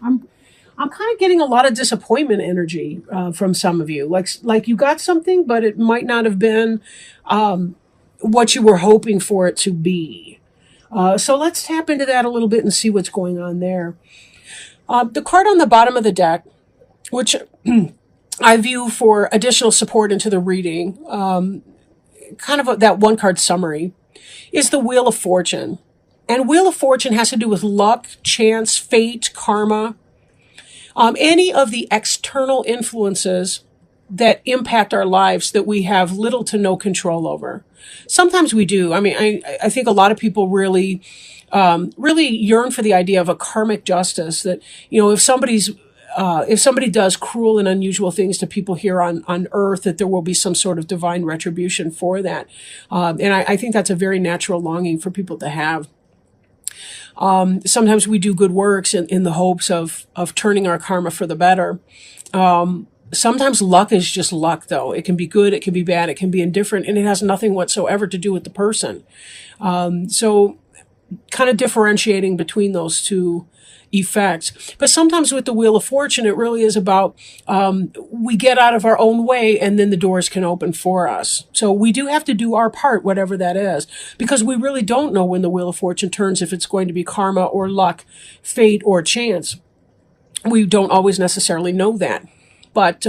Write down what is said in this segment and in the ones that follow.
I'm kind of getting a lot of disappointment energy from some of you. Like you got something, but it might not have been what you were hoping for it to be. So let's tap into that a little bit and see what's going on there. The card on the bottom of the deck, which I view for additional support into the reading, kind of that one card summary, is the Wheel of Fortune. And Wheel of Fortune has to do with luck, chance, fate, karma, any of the external influences that impact our lives that we have little to no control over. Sometimes we do. I mean, I think a lot of people really yearn for the idea of a karmic justice that, if somebody does cruel and unusual things to people here on earth, that there will be some sort of divine retribution for that. And I think that's a very natural longing for people to have. Sometimes we do good works in the hopes of turning our karma for the better. Sometimes luck is just luck, though. It can be good, it can be bad, it can be indifferent, and it has nothing whatsoever to do with the person. So kind of differentiating between those two effects. But sometimes with the Wheel of Fortune, it really is about we get out of our own way and then the doors can open for us. So we do have to do our part, whatever that is, because we really don't know when the Wheel of Fortune turns, if it's going to be karma or luck, fate or chance. We don't always necessarily know that. But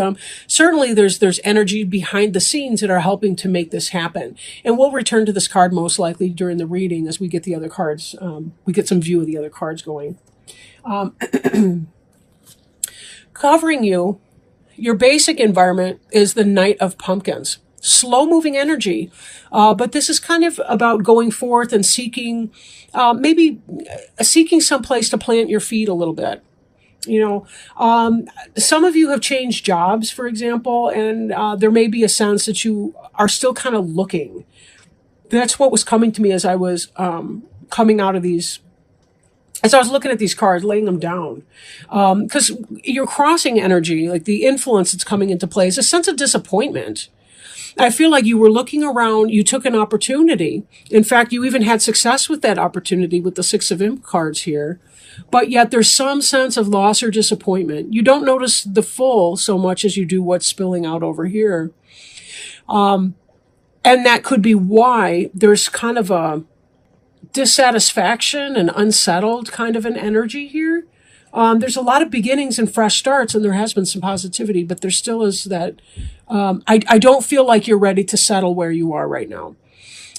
certainly there's energy behind the scenes that are helping to make this happen. And we'll return to this card most likely during the reading as we get the other cards. We get some view of the other cards going. Covering you, your basic environment is the Knight of Pumpkins. Slow moving energy. But this is kind of about going forth and seeking, maybe seeking some place to plant your feet a little bit. Some of you have changed jobs, for example, and there may be a sense that you are still kind of looking. That's what was coming to me as I was coming out of these, as I was looking at these cards, laying them down. Because you're crossing energy, like the influence that's coming into play is a sense of disappointment. I feel like you were looking around, you took an opportunity. In fact, you even had success with that opportunity with the Six of Imp cards here. But yet there's some sense of loss or disappointment. You don't notice the full so much as you do what's spilling out over here. And that could be why there's kind of a dissatisfaction and unsettled kind of an energy here. There's a lot of beginnings and fresh starts, and there has been some positivity, but there still is that, I don't feel like you're ready to settle where you are right now.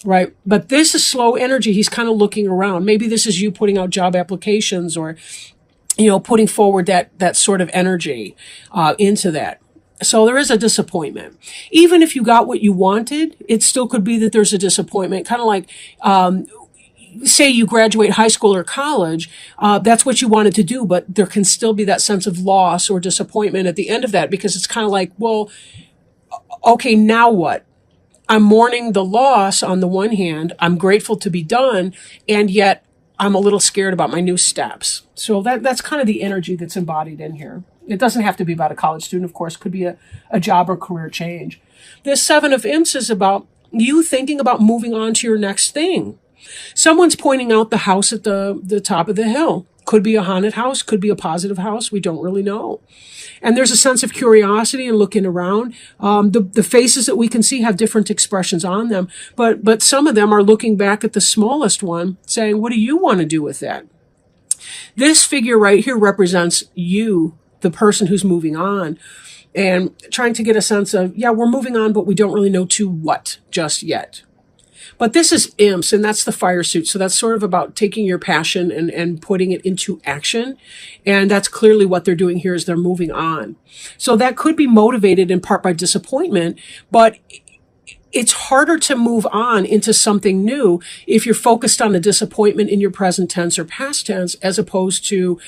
Right. But this is slow energy. He's kind of looking around. Maybe this is you putting out job applications or, putting forward that sort of energy, into that. So there is a disappointment. Even if you got what you wanted, it still could be that there's a disappointment. Kind of like, say you graduate high school or college, that's what you wanted to do, but there can still be that sense of loss or disappointment at the end of that, because it's kind of like, well, okay, now what? I'm mourning the loss on the one hand. I'm grateful to be done, and yet I'm a little scared about my new steps. So that's kind of the energy that's embodied in here. It doesn't have to be about a college student, of course. It could be a job or career change. This Seven of Imps is about you thinking about moving on to your next thing. Someone's pointing out the house at the top of the hill. Could be a haunted house, could be a positive house. We don't really know. And there's a sense of curiosity and looking around. The faces that we can see have different expressions on them, but some of them are looking back at the smallest one, saying, what do you want to do with that? This figure right here represents you, the person who's moving on, and trying to get a sense of, yeah, we're moving on, but we don't really know to what just yet. But this is imps, and that's the fire suit. So that's sort of about taking your passion and putting it into action. And that's clearly what they're doing here is they're moving on. So that could be motivated in part by disappointment, but it's harder to move on into something new if you're focused on the disappointment in your present tense or past tense, as opposed to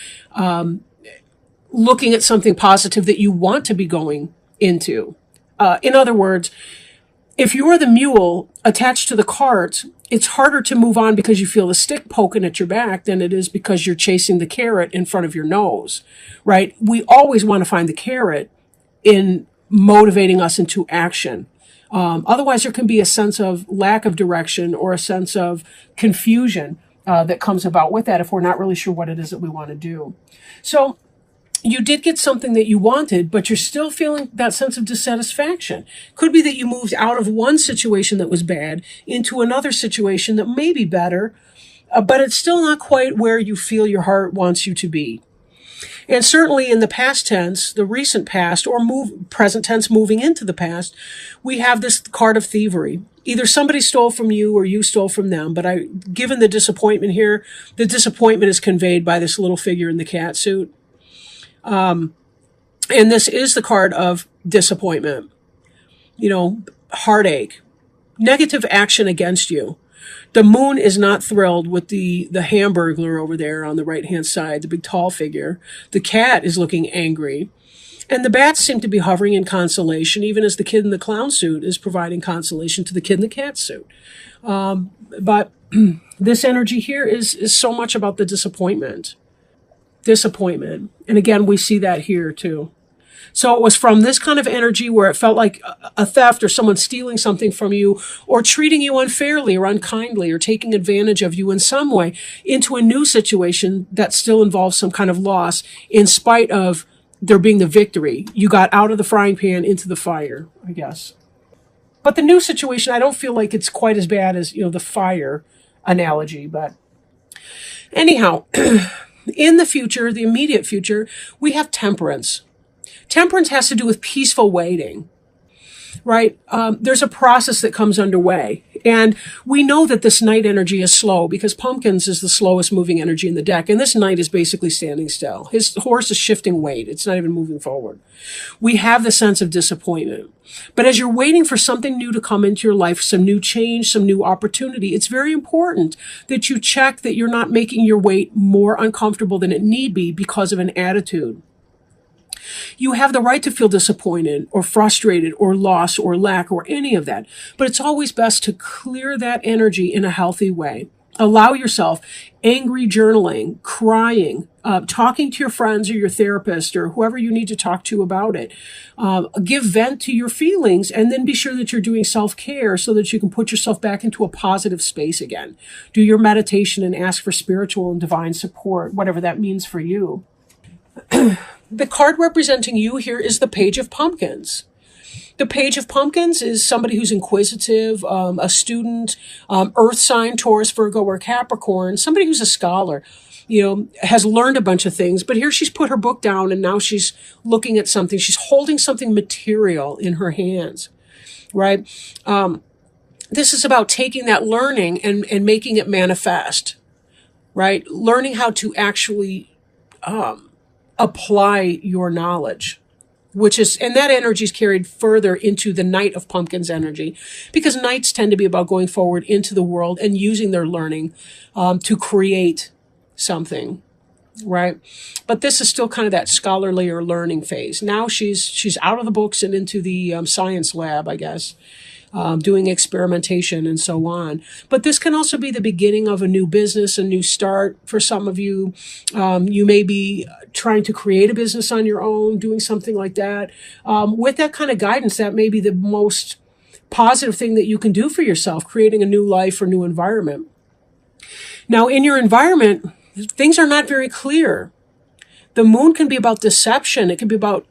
looking at something positive that you want to be going into. In other words, if you're the mule attached to the cart, it's harder to move on because you feel the stick poking at your back than it is because you're chasing the carrot in front of your nose, right? We always want to find the carrot in motivating us into action. Otherwise, there can be a sense of lack of direction or a sense of confusion that comes about with that if we're not really sure what it is that we want to do. So you did get something that you wanted, but you're still feeling that sense of dissatisfaction. Could be that you moved out of one situation that was bad into another situation that may be better, but it's still not quite where you feel your heart wants you to be. And certainly in the past tense, the recent past, or present tense moving into the past, we have this card of thievery. Either somebody stole from you or you stole from them. But given the disappointment here, the disappointment is conveyed by this little figure in the cat suit. And this is the card of disappointment, heartache, negative action against you. The moon is not thrilled with the hamburglar over there on the right-hand side, the big tall figure. The cat is looking angry. And the bats seem to be hovering in consolation, even as the kid in the clown suit is providing consolation to the kid in the cat suit. But this energy here is so much about the disappointment. Disappointment. And again, we see that here too. So it was from this kind of energy where it felt like a theft or someone stealing something from you or treating you unfairly or unkindly or taking advantage of you in some way into a new situation that still involves some kind of loss in spite of there being the victory. You got out of the frying pan into the fire, I guess. But the new situation, I don't feel like it's quite as bad as, the fire analogy. But anyhow, in the future, the immediate future, we have temperance. Temperance has to do with peaceful waiting, right? There's a process that comes underway. And we know that this night energy is slow because pumpkins is the slowest moving energy in the deck. And this knight is basically standing still. His horse is shifting weight. It's not even moving forward. We have the sense of disappointment. But as you're waiting for something new to come into your life, some new change, some new opportunity, it's very important that you check that you're not making your wait more uncomfortable than it need be because of an attitude. You have the right to feel disappointed or frustrated or lost or lack or any of that. But it's always best to clear that energy in a healthy way. Allow yourself angry journaling, crying, talking to your friends or your therapist or whoever you need to talk to about it. Give vent to your feelings and then be sure that you're doing self-care so that you can put yourself back into a positive space again. Do your meditation and ask for spiritual and divine support, whatever that means for you. The card representing you here is the Page of Pumpkins. The Page of Pumpkins is somebody who's inquisitive, a student, earth sign, Taurus, Virgo, or Capricorn, somebody who's a scholar, has learned a bunch of things. But here she's put her book down and now she's looking at something. She's holding something material in her hands, right? This is about taking that learning and making it manifest, right? Learning how to actually apply your knowledge, and that energy is carried further into the Knight of Pumpkins energy, because knights tend to be about going forward into the world and using their learning to create something, right? But this is still kind of that scholarly or learning phase. Now she's out of the books and into the science lab, I guess. Doing experimentation and so on. But this can also be the beginning of a new business, a new start for some of you. You may be trying to create a business on your own, doing something like that. With that kind of guidance, that may be the most positive thing that you can do for yourself, creating a new life or new environment. Now, in your environment, things are not very clear. The moon can be about deception. It can be about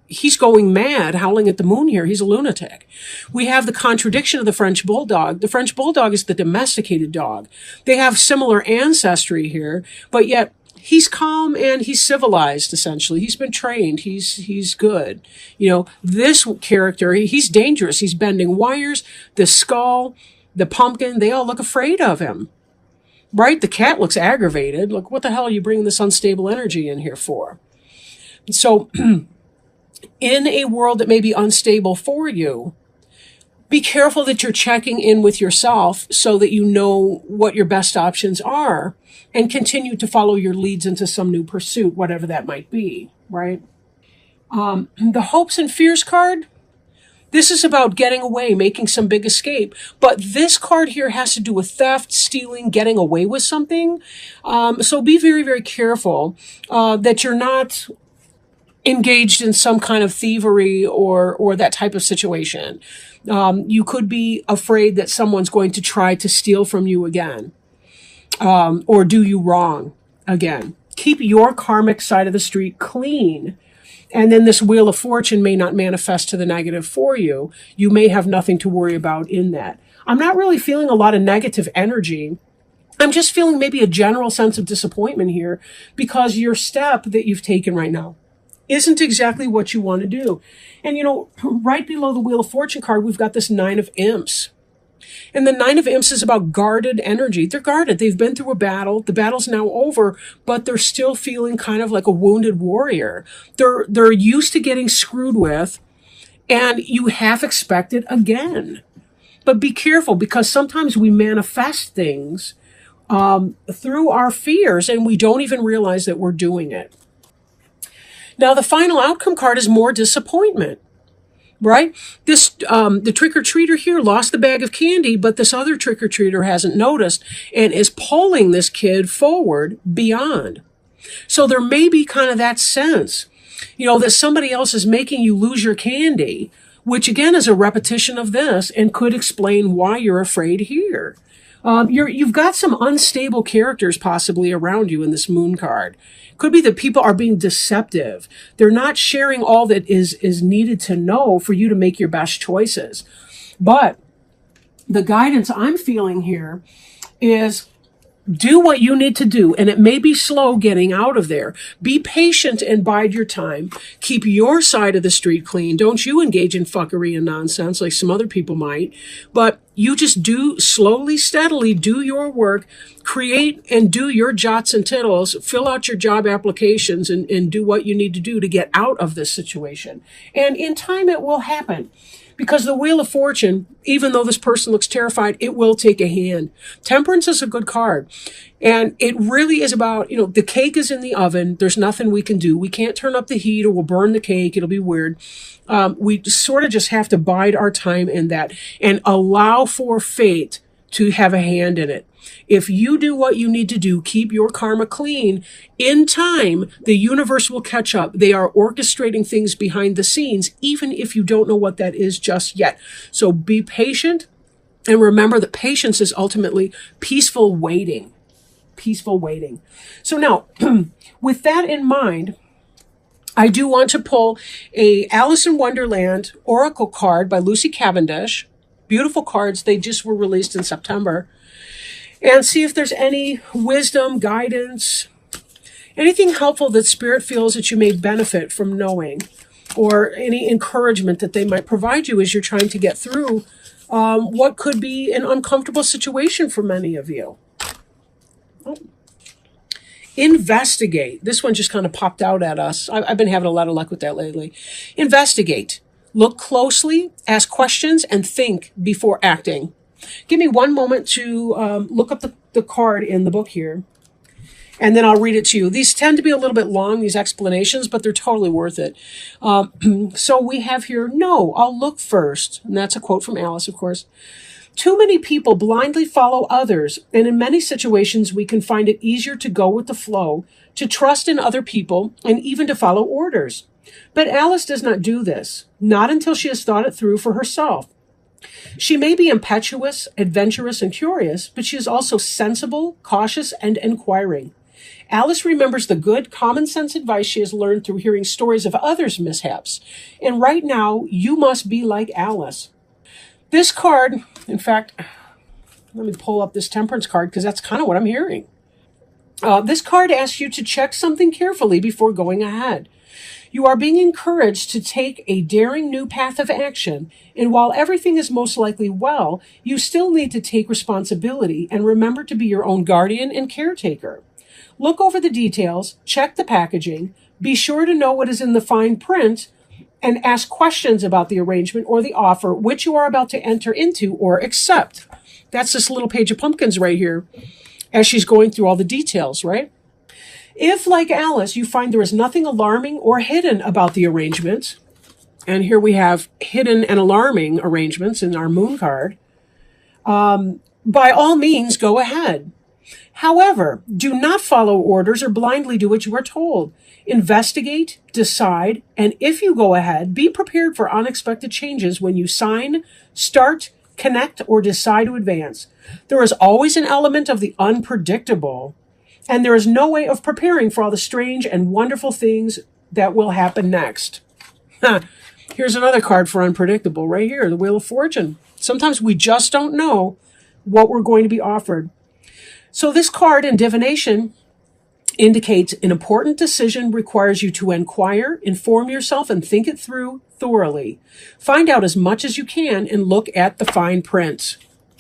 he's going mad, howling at the moon here. He's a lunatic. We have the contradiction of the French bulldog. The French bulldog is the domesticated dog. They have similar ancestry here, but yet he's calm and he's civilized, essentially. He's been trained. He's good. This character, he's dangerous. He's bending wires. The skull, the pumpkin, they all look afraid of him. Right? The cat looks aggravated. Look, what the hell are you bringing this unstable energy in here for? So in a world that may be unstable for you, be careful that you're checking in with yourself so that you know what your best options are and continue to follow your leads into some new pursuit, whatever that might be, right? The Hopes and Fears card, this is about getting away, making some big escape. But this card here has to do with theft, stealing, getting away with something. So be very, very careful that you're not engaged in some kind of thievery or that type of situation. You could be afraid that someone's going to try to steal from you again, or do you wrong again. Keep your karmic side of the street clean. And then this Wheel of Fortune may not manifest to the negative for you. You may have nothing to worry about in that. I'm not really feeling a lot of negative energy. I'm just feeling maybe a general sense of disappointment here because your step that you've taken right now isn't exactly what you want to do. And, right below the Wheel of Fortune card, we've got this Nine of Imps. And the Nine of Imps is about guarded energy. They're guarded. They've been through a battle. The battle's now over, but they're still feeling kind of like a wounded warrior. They're used to getting screwed with, and you half expect it again. But be careful, because sometimes we manifest things through our fears, and we don't even realize that we're doing it. Now, the final outcome card is more disappointment. Right? The trick-or-treater here lost the bag of candy, but this other trick-or-treater hasn't noticed and is pulling this kid forward beyond. So there may be kind of that sense, that somebody else is making you lose your candy, which again is a repetition of this and could explain why you're afraid here. You've got some unstable characters possibly around you in this Moon card. Could be that people are being deceptive. They're not sharing all that is needed to know for you to make your best choices. But the guidance I'm feeling here is do what you need to do, and it may be slow getting out of there. Be patient and bide your time. Keep your side of the street clean. Don't you engage in fuckery and nonsense like some other people might. But you just do slowly, steadily, do your work, create and do your jots and tittles, fill out your job applications, and do what you need to do to get out of this situation. And in time, it will happen. Because the Wheel of Fortune, even though this person looks terrified, it will take a hand. Temperance is a good card. And it really is about, the cake is in the oven. There's nothing we can do. We can't turn up the heat or we'll burn the cake. It'll be weird. We sort of just have to bide our time in that and allow for fate to have a hand in it. If you do what you need to do, keep your karma clean, in time, the universe will catch up. They are orchestrating things behind the scenes, even if you don't know what that is just yet. So be patient, and remember that patience is ultimately peaceful waiting. Peaceful waiting. So now, with that in mind, I do want to pull a Alice in Wonderland Oracle card by Lucy Cavendish. Beautiful cards. They just were released in September. And see if there's any wisdom, guidance, anything helpful that Spirit feels that you may benefit from knowing, or any encouragement that they might provide you as you're trying to get through what could be an uncomfortable situation for many of you. Oh. Investigate. This one just kind of popped out at us. I've been having a lot of luck with that lately. Investigate. Look closely, ask questions, and think before acting. Give me one moment to look up the card in the book here, and then I'll read it to you. These tend to be a little bit long, these explanations, but they're totally worth it. So we have here, no, I'll look first. And that's a quote from Alice, of course. Too many people blindly follow others, and in many situations we can find it easier to go with the flow, to trust in other people, and even to follow orders. But Alice does not do this, not until she has thought it through for herself. She may be impetuous, adventurous, and curious, but she is also sensible, cautious, and inquiring. Alice remembers the good, common-sense advice she has learned through hearing stories of others' mishaps. And right now, you must be like Alice. This card, in fact, let me pull up this Temperance card because that's kind of what I'm hearing. This card asks you to check something carefully before going ahead. You are being encouraged to take a daring new path of action, and while everything is most likely well, you still need to take responsibility and remember to be your own guardian and caretaker. Look over the details, check the packaging, be sure to know what is in the fine print, and ask questions about the arrangement or the offer which you are about to enter into or accept. That's this little page of pumpkins right here as she's going through all the details, right? If, like Alice, you find there is nothing alarming or hidden about the arrangement, and here we have hidden and alarming arrangements in our Moon card, by all means, go ahead. However, do not follow orders or blindly do what you are told. Investigate, decide, and if you go ahead, be prepared for unexpected changes when you sign, start, connect, or decide to advance. There is always an element of the unpredictable and there is no way of preparing for all the strange and wonderful things that will happen next. Here's another card for unpredictable right here, the Wheel of Fortune. Sometimes we just don't know what we're going to be offered. So this card in divination indicates an important decision requires you to inquire, inform yourself, and think it through thoroughly. Find out as much as you can and look at the fine print.